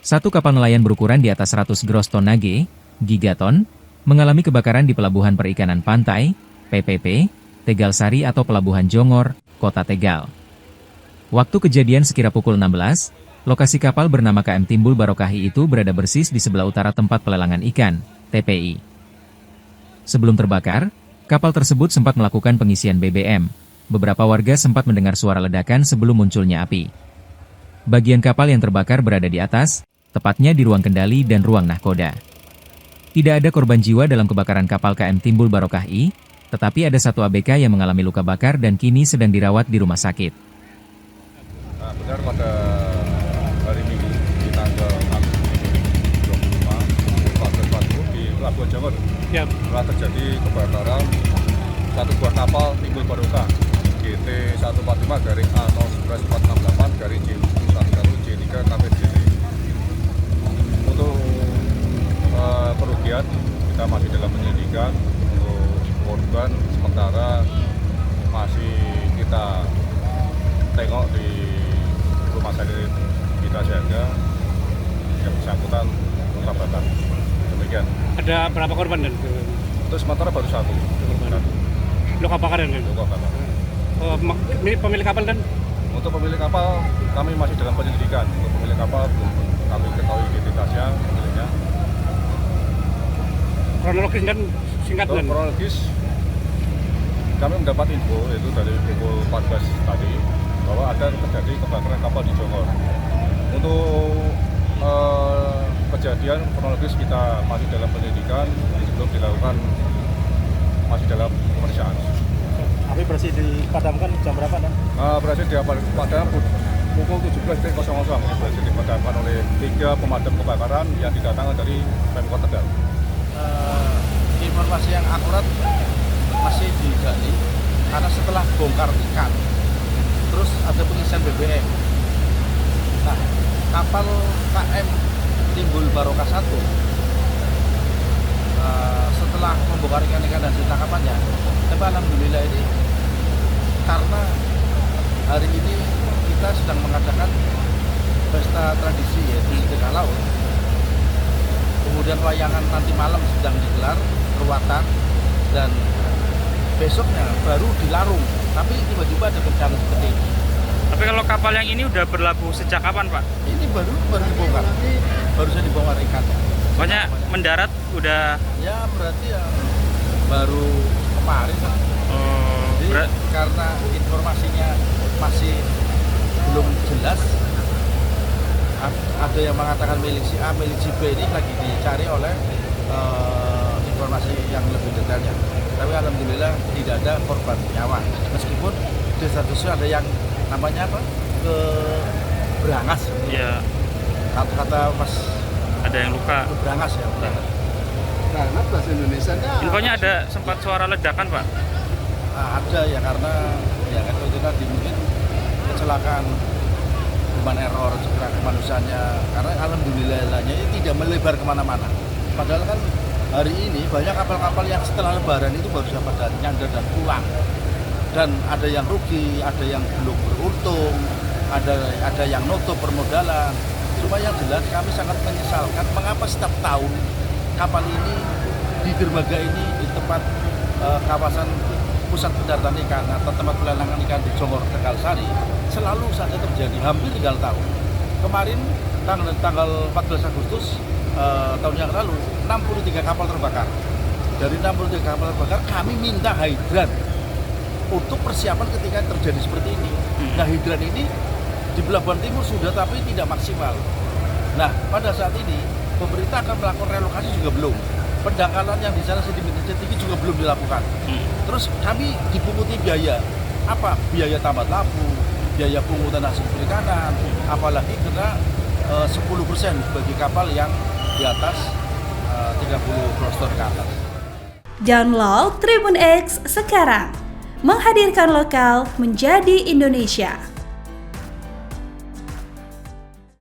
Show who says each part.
Speaker 1: Satu kapal nelayan berukuran di atas 100 gross tonnage, gigaton, mengalami kebakaran di Pelabuhan Perikanan Pantai, PPP, Tegal Sari atau Pelabuhan Jongor, Kota Tegal. Waktu kejadian sekira pukul 16, lokasi kapal bernama KM Timbul Barokahi itu berada persis di sebelah utara tempat pelelangan ikan, TPI. Sebelum terbakar, kapal tersebut sempat melakukan pengisian BBM. Beberapa warga sempat mendengar suara ledakan sebelum munculnya api. Bagian kapal yang terbakar berada di atas, tepatnya di ruang kendali dan ruang nahkoda. Tidak ada korban jiwa dalam kebakaran kapal KM Timbul Barokahi, tetapi ada satu ABK yang mengalami luka bakar dan kini sedang dirawat di rumah sakit.
Speaker 2: Nah, benar pada hari Minggu di tanggal 6/25 di Pelabuhan Jongor telah terjadi kebakaran satu buah kapal Timbul Barokah GT 145-A011-468-J11J3 KPJC. Untuk kerugian kita masih dalam penyelidikan. Untuk korban sementara masih kita tengok di rumah sakit kita jaga, yang bersangkutan luka bakar. Demikian.
Speaker 3: Ada berapa korban dan?
Speaker 2: Untuk sementara baru satu.
Speaker 3: Luka bakar dan?
Speaker 2: Luka bakar.
Speaker 3: Pemilik kapal dan?
Speaker 2: Untuk pemilik kapal kami masih dalam penyelidikan. Untuk pemilik kapal belum kami ketahui identitasnya, pemiliknya.
Speaker 3: Kronologis dan singkat dan?
Speaker 2: Kronologis kami mendapat info yaitu dari pukul 14 tadi bahwa ada terjadi kebakaran kapal di Jongor. Untuk kejadian kronologis kita masih dalam penyelidikan, belum dilakukan, masih dalam pemeriksaan.
Speaker 3: Api berhasil dipadamkan jam berapa dan?
Speaker 2: Berhasil dipadamkan pukul 17.00 berhasil dipadamkan oleh 3 pemadam kebakaran yang didatangkan dari Pemkot Tegal.
Speaker 4: Informasi yang akurat masih digali karena setelah bongkar ikan terus ada pengisian BBM. Nah, kapal KM Timbul Barokah 1 setelah membongkar ikan-ikan dan tangkapannya, tapi alhamdulillah ini karena hari ini kita sedang mengadakan pesta tradisi yaitu sedekah laut, kemudian wayangan nanti malam sedang digelar ruatan dan besoknya baru dilarung, tapi tiba-tiba ada bencana seperti ini.
Speaker 3: Tapi kalau kapal yang ini udah berlabuh sejak kapan, Pak?
Speaker 4: Ini baru dibongkar, baru saja dibongkar ikannya.
Speaker 3: Pokoknya mendarat udah?
Speaker 4: Ya berarti ya baru kemarin lah. Jadi karena informasinya masih belum jelas, ada yang mengatakan milik si A, milik si B, ini lagi dicari oleh informasi yang lebih detailnya. Tapi alhamdulillah tidak ada korban nyawa. Meskipun di statusnya ada yang namanya apa? Berangas.
Speaker 3: Iya.
Speaker 4: Kata Mas.
Speaker 3: Ada yang luka.
Speaker 4: Berangas ya. Berangas.
Speaker 5: Karena bahasa Indonesianya.
Speaker 3: Infonya ada sempat suara ledakan, Pak?
Speaker 4: Ada ya, karena ya kan itu tadi mungkin kecelakaan human error segera kemanusiaannya, karena alhamdulillahnya ini tidak melebar kemana-mana. Padahal kan hari ini banyak kapal-kapal yang setelah lebaran itu baru dapat nyandar dan pulang, dan ada yang rugi, ada yang belum beruntung, ada yang nutup permodalan. Cuma yang jelas kami sangat menyesalkan mengapa setiap tahun kapal ini di dermaga ini, di tempat kawasan pusat pendaratan ikan atau tempat pelelangan ikan di Jongor Tegal Sari selalu saja terjadi hampir 3 tahun. Kemarin tanggal 14 Agustus tahun yang lalu 63 kapal terbakar. Dari 63 kapal terbakar kami minta hidran untuk persiapan ketika terjadi seperti ini. Nah, hidran ini di Pelabuhan Timur sudah tapi tidak maksimal. Nah, pada saat ini pemerintah akan melakukan relokasi juga belum. Pendangkalan yang di sana sedimentasi tinggi juga belum dilakukan. Terus kami dipunguti biaya apa? Biaya tambat lampu, biaya pungutan hasil perikanan, apalagi kena 10% bagi kapal yang di atas 30 gross ton ke atas.
Speaker 6: Download Tribun X sekarang, menghadirkan lokal menjadi Indonesia.